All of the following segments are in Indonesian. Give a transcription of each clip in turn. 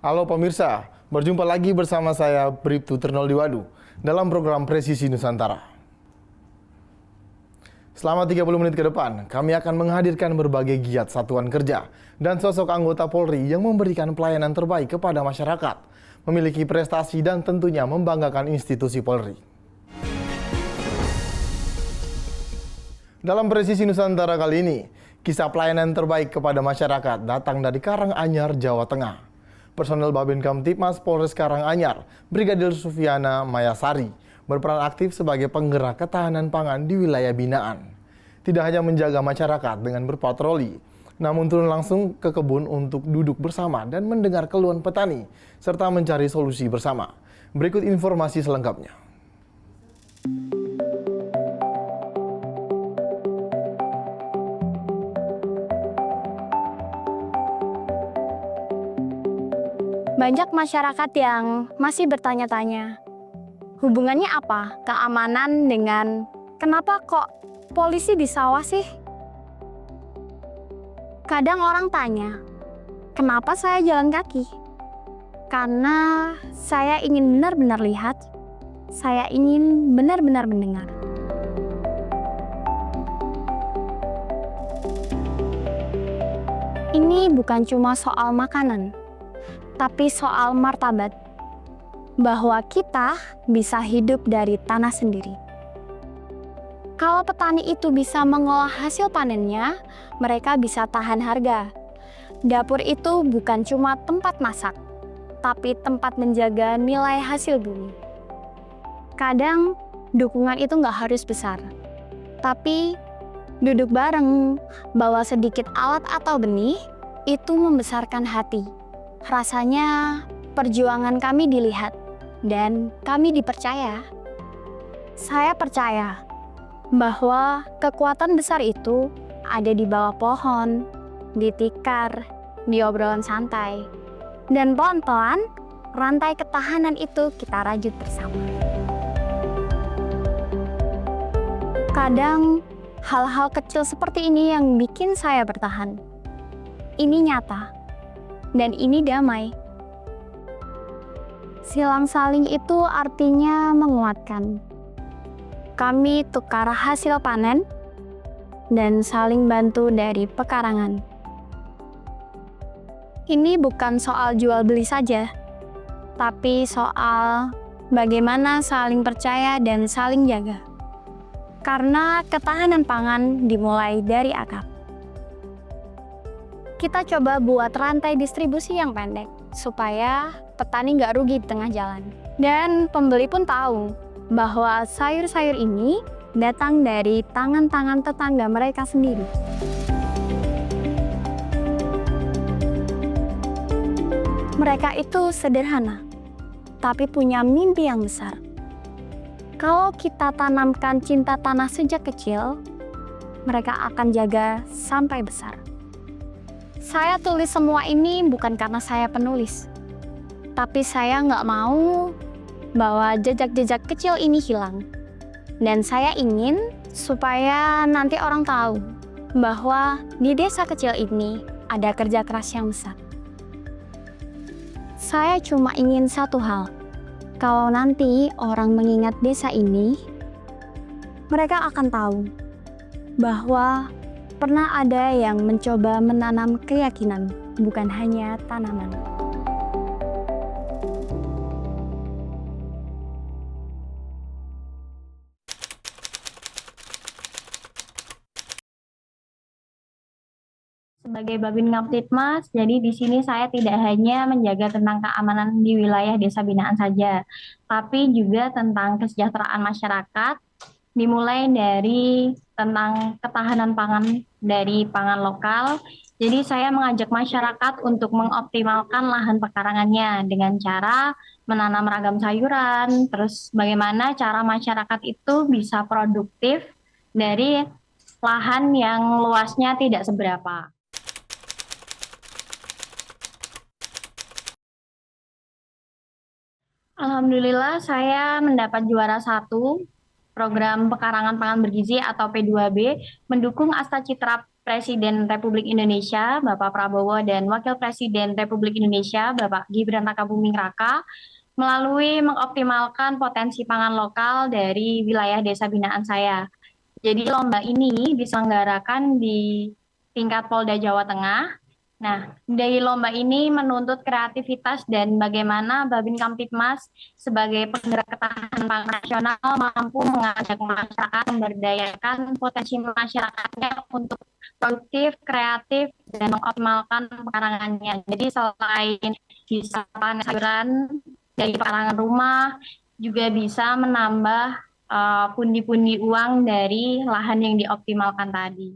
Halo pemirsa, berjumpa lagi bersama saya Bribtu Ternoldiwadu dalam program Presisi Nusantara. Selama 30 menit ke depan, kami akan menghadirkan berbagai giat satuan kerja dan sosok anggota Polri yang memberikan pelayanan terbaik kepada masyarakat, memiliki prestasi dan tentunya membanggakan institusi Polri. Dalam Presisi Nusantara kali ini, kisah pelayanan terbaik kepada masyarakat datang dari Karanganyar, Jawa Tengah. Personel Babin Kamtibmas Polres Karanganyar, Brigadir Sufiana Mayasari, berperan aktif sebagai penggerak ketahanan pangan di wilayah binaan. Tidak hanya menjaga masyarakat dengan berpatroli, namun turun langsung ke kebun untuk duduk bersama dan mendengar keluhan petani, serta mencari solusi bersama. Berikut informasi selengkapnya. Banyak masyarakat yang masih bertanya-tanya, hubungannya apa keamanan dengan kenapa kok polisi di sawah sih? Kadang orang tanya, kenapa saya jalan kaki? Karena saya ingin benar-benar lihat, saya ingin benar-benar mendengar. Ini bukan cuma soal makanan, tapi soal martabat, bahwa kita bisa hidup dari tanah sendiri. Kalau petani itu bisa mengolah hasil panennya, mereka bisa tahan harga. Dapur itu bukan cuma tempat masak, tapi tempat menjaga nilai hasil bumi. Kadang dukungan itu nggak harus besar, tapi duduk bareng, bawa sedikit alat atau benih, itu membesarkan hati. Rasanya perjuangan kami dilihat dan kami dipercaya. Saya percaya bahwa kekuatan besar itu ada di bawah pohon, di tikar, di obrolan santai. Dan pelan-pelan rantai ketahanan itu kita rajut bersama. Kadang hal-hal kecil seperti ini yang bikin saya bertahan. Ini nyata. Dan ini damai. Silang saling itu artinya menguatkan. Kami tukar hasil panen dan saling bantu dari pekarangan. Ini bukan soal jual beli saja, tapi soal bagaimana saling percaya dan saling jaga. Karena ketahanan pangan dimulai dari akar. Kita coba buat rantai distribusi yang pendek, supaya petani nggak rugi di tengah jalan. Dan pembeli pun tahu bahwa sayur-sayur ini datang dari tangan-tangan tetangga mereka sendiri. Mereka itu sederhana, tapi punya mimpi yang besar. Kalau kita tanamkan cinta tanah sejak kecil, mereka akan jaga sampai besar. Saya tulis semua ini bukan karena saya penulis, tapi saya nggak mau bahwa jejak-jejak kecil ini hilang. Dan saya ingin supaya nanti orang tahu bahwa di desa kecil ini ada kerja keras yang besar. Saya cuma ingin satu hal, kalau nanti orang mengingat desa ini, mereka akan tahu bahwa pernah ada yang mencoba menanam keyakinan, bukan hanya tanaman. Sebagai Babin Kamtibmas, jadi di sini saya tidak hanya menjaga tentang keamanan di wilayah desa binaan saja, tapi juga tentang kesejahteraan masyarakat, dimulai dari tentang ketahanan pangan dari pangan lokal. Jadi saya mengajak masyarakat untuk mengoptimalkan lahan pekarangannya dengan cara menanam ragam sayuran, terus bagaimana cara masyarakat itu bisa produktif dari lahan yang luasnya tidak seberapa. Alhamdulillah saya mendapat juara 1 program pekarangan pangan bergizi atau P2B mendukung Asta Citra Presiden Republik Indonesia, Bapak Prabowo, dan Wakil Presiden Republik Indonesia, Bapak Gibran Rakabuming Raka, melalui mengoptimalkan potensi pangan lokal dari wilayah desa binaan saya. Jadi lomba ini diselenggarakan di tingkat Polda Jawa Tengah. Nah, dari lomba ini menuntut kreativitas dan bagaimana Babin Kamtipmas sebagai penggerak ketahanan pangan nasional mampu mengajak masyarakat memberdayakan potensi masyarakatnya untuk produktif, kreatif, dan mengoptimalkan pekarangannya. Jadi selain bisa panen sayuran dari pekarangan rumah, juga bisa menambah pundi-pundi uang dari lahan yang dioptimalkan tadi.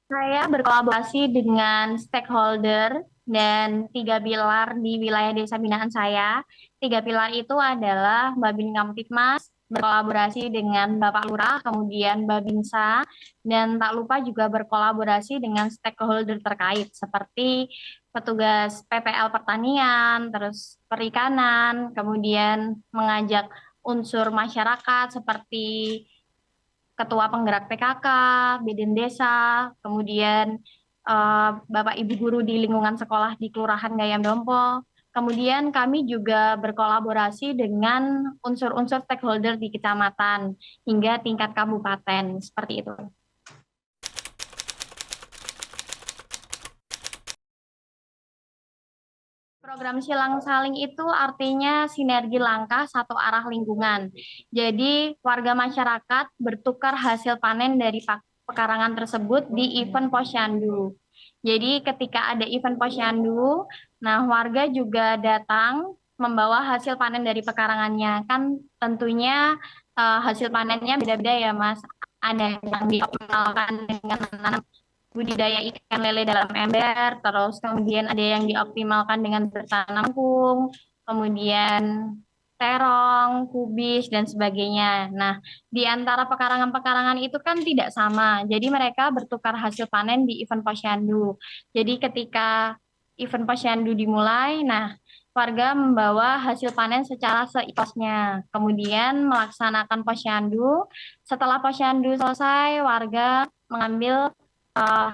Saya berkolaborasi dengan stakeholder dan 3 pilar di wilayah desa binaan saya. 3 pilar itu adalah Babin Kamtipmas, berkolaborasi dengan Bapak Lurah, kemudian Babinsa, dan tak lupa juga berkolaborasi dengan stakeholder terkait seperti petugas PPL Pertanian, terus Perikanan, kemudian mengajak unsur masyarakat seperti Ketua Penggerak PKK, Bidin Desa, kemudian Bapak Ibu guru di lingkungan sekolah di Kelurahan Gayam Dompo. Kemudian kami juga berkolaborasi dengan unsur-unsur stakeholder di kecamatan hingga tingkat kabupaten, seperti itu. Program Silang Saling itu artinya sinergi langkah satu arah lingkungan. Jadi warga masyarakat bertukar hasil panen dari pekarangan tersebut di event Posyandu. Jadi ketika ada event Posyandu, nah warga juga datang membawa hasil panen dari pekarangannya. Kan tentunya hasil panennya beda-beda ya Mas. Ada yang dioptimalkan dengan menanam budidaya ikan lele dalam ember, terus kemudian ada yang dioptimalkan dengan bertanam kangkung, kemudian terong, kubis, dan sebagainya. Nah, di antara pekarangan-pekarangan itu kan tidak sama, jadi mereka bertukar hasil panen di event Posyandu. Jadi ketika event Posyandu dimulai, nah warga membawa hasil panen secara seikhlasnya, kemudian melaksanakan Posyandu. Setelah Posyandu selesai, warga mengambil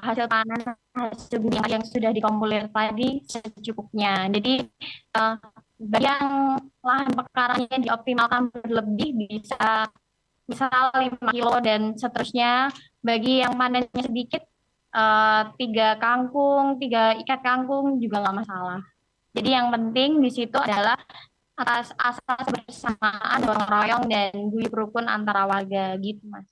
hasil panen hasil bumi yang sudah dikomplir tadi secukupnya. Jadi bagi yang lahan pekarangnya dioptimalkan berlebih bisa misal 5 kilo dan seterusnya. Bagi yang panennya sedikit 3 ikat kangkung juga nggak masalah. Jadi yang penting di situ adalah atas asas bersamaan, gotong royong dan guyup rukun antara warga gitu Mas.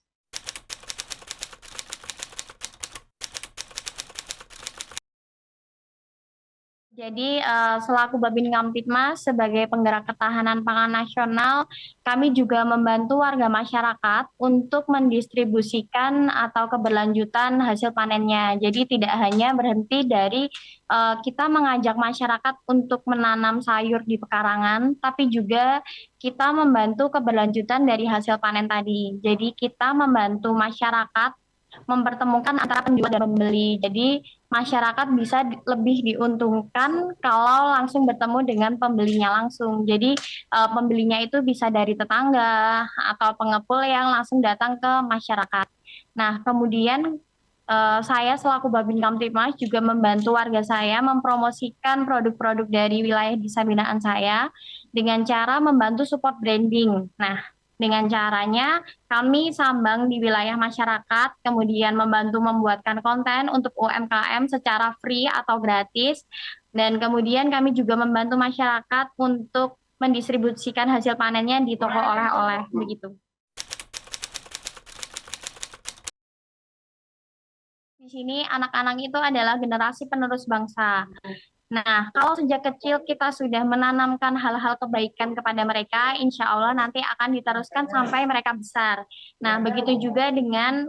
Jadi selaku Babin Kamtipmas sebagai penggerak ketahanan pangan nasional, kami juga membantu warga masyarakat untuk mendistribusikan atau keberlanjutan hasil panennya. Jadi tidak hanya berhenti dari kita mengajak masyarakat untuk menanam sayur di pekarangan, tapi juga kita membantu keberlanjutan dari hasil panen tadi. Jadi kita membantu masyarakat mempertemukan antara penjual dan pembeli. Jadi masyarakat bisa lebih diuntungkan kalau langsung bertemu dengan pembelinya langsung. Jadi pembelinya itu bisa dari tetangga atau pengepul yang langsung datang ke masyarakat. Nah, kemudian saya selaku Babin Kamtipmas juga membantu warga saya mempromosikan produk-produk dari wilayah desa binaan saya dengan cara membantu support branding. Nah, dengan caranya kami sambang di wilayah masyarakat, kemudian membantu membuatkan konten untuk UMKM secara free atau gratis, dan kemudian kami juga membantu masyarakat untuk mendistribusikan hasil panennya di toko oleh-oleh, begitu. Di sini anak-anak itu adalah generasi penerus bangsa. Nah, kalau sejak kecil kita sudah menanamkan hal-hal kebaikan kepada mereka, insya Allah nanti akan diteruskan sampai mereka besar. Nah, begitu juga dengan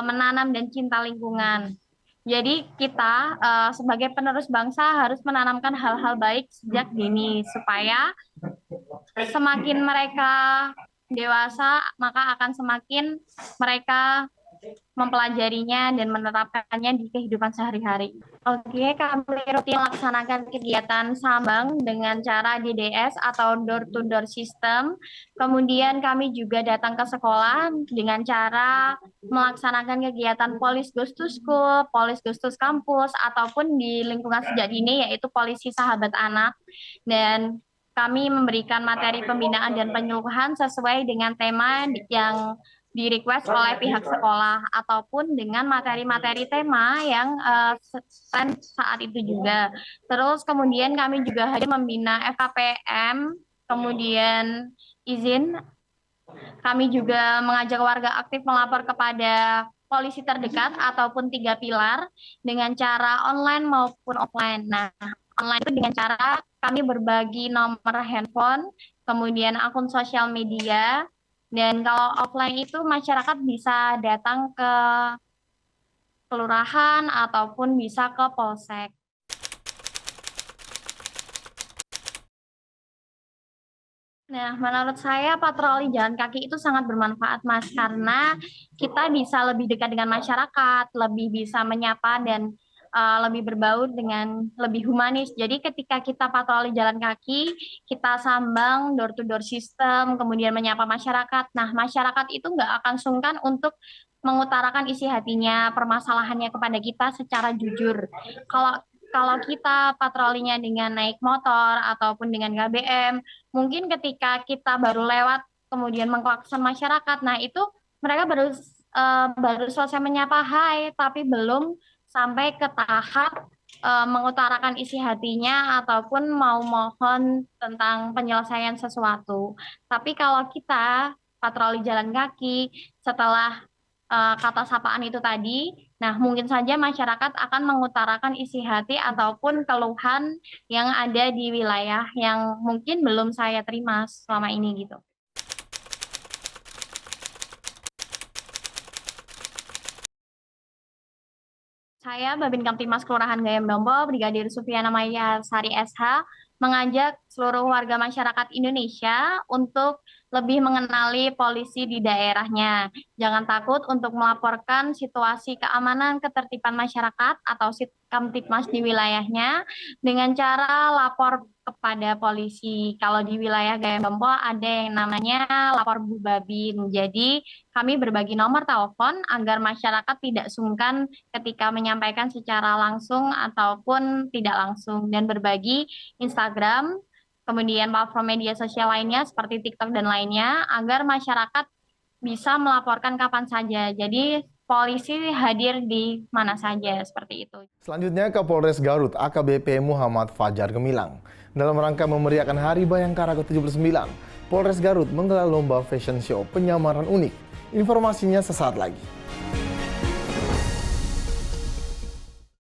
menanam dan cinta lingkungan. Jadi kita sebagai penerus bangsa harus menanamkan hal-hal baik sejak dini, supaya semakin mereka dewasa, maka akan semakin mereka mempelajarinya dan menerapkannya di kehidupan sehari-hari. Oke, kami rutin laksanakan kegiatan sambang dengan cara DDS atau door-to-door system. Kemudian kami juga datang ke sekolah dengan cara melaksanakan kegiatan Polis Goes to School, Polis Goes to Campus, ataupun di lingkungan sejak dini yaitu Polisi Sahabat Anak. Dan kami memberikan materi pembinaan dan penyuluhan sesuai dengan tema yang di-request oleh pihak sekolah ataupun dengan materi-materi tema yang saat itu juga. Terus kemudian kami juga hadir membina FKPM, kemudian izin. Kami juga mengajak warga aktif melapor kepada polisi terdekat ataupun 3 pilar dengan cara online maupun offline. Nah, online itu dengan cara kami berbagi nomor handphone, kemudian akun sosial media, dan kalau offline itu masyarakat bisa datang ke kelurahan ataupun bisa ke polsek. Nah, menurut saya patroli jalan kaki itu sangat bermanfaat, Mas, karena kita bisa lebih dekat dengan masyarakat, lebih bisa menyapa dan lebih berbaur dengan lebih humanis. Jadi ketika kita patroli jalan kaki, kita sambang door to door system, kemudian menyapa masyarakat. Nah, masyarakat itu nggak akan sungkan untuk mengutarakan isi hatinya, permasalahannya kepada kita secara jujur. Kalau kita patrolinya dengan naik motor ataupun dengan KBM, mungkin ketika kita baru lewat kemudian mengklakson masyarakat, nah itu mereka baru selesai menyapa hai, tapi belum sampai ke tahap mengutarakan isi hatinya ataupun mau mohon tentang penyelesaian sesuatu. Tapi kalau kita patroli jalan kaki setelah kata sapaan itu tadi, nah mungkin saja masyarakat akan mengutarakan isi hati ataupun keluhan yang ada di wilayah yang mungkin belum saya terima selama ini gitu. Saya, Babin Kamtimas Kelurahan Gayam Dombo, Brigadir Sufiana Maya Sari SH, mengajak seluruh warga masyarakat Indonesia untuk lebih mengenali polisi di daerahnya. Jangan takut untuk melaporkan situasi keamanan ketertiban masyarakat atau Kamtipmas di wilayahnya dengan cara lapor kepada polisi. Kalau di wilayah Gayam Dombo ada yang namanya lapor Bu Babin. Jadi kami berbagi nomor telepon agar masyarakat tidak sungkan ketika menyampaikan secara langsung ataupun tidak langsung, dan berbagi Instagram, kemudian platform media sosial lainnya seperti TikTok dan lainnya agar masyarakat bisa melaporkan kapan saja. Jadi polisi hadir di mana saja seperti itu. Selanjutnya Kapolres Garut AKBP Muhammad Fajar Gemilang. Dalam rangka memeriahkan Hari Bayangkara ke-79, Polres Garut menggelar lomba fashion show penyamaran unik. Informasinya sesaat lagi.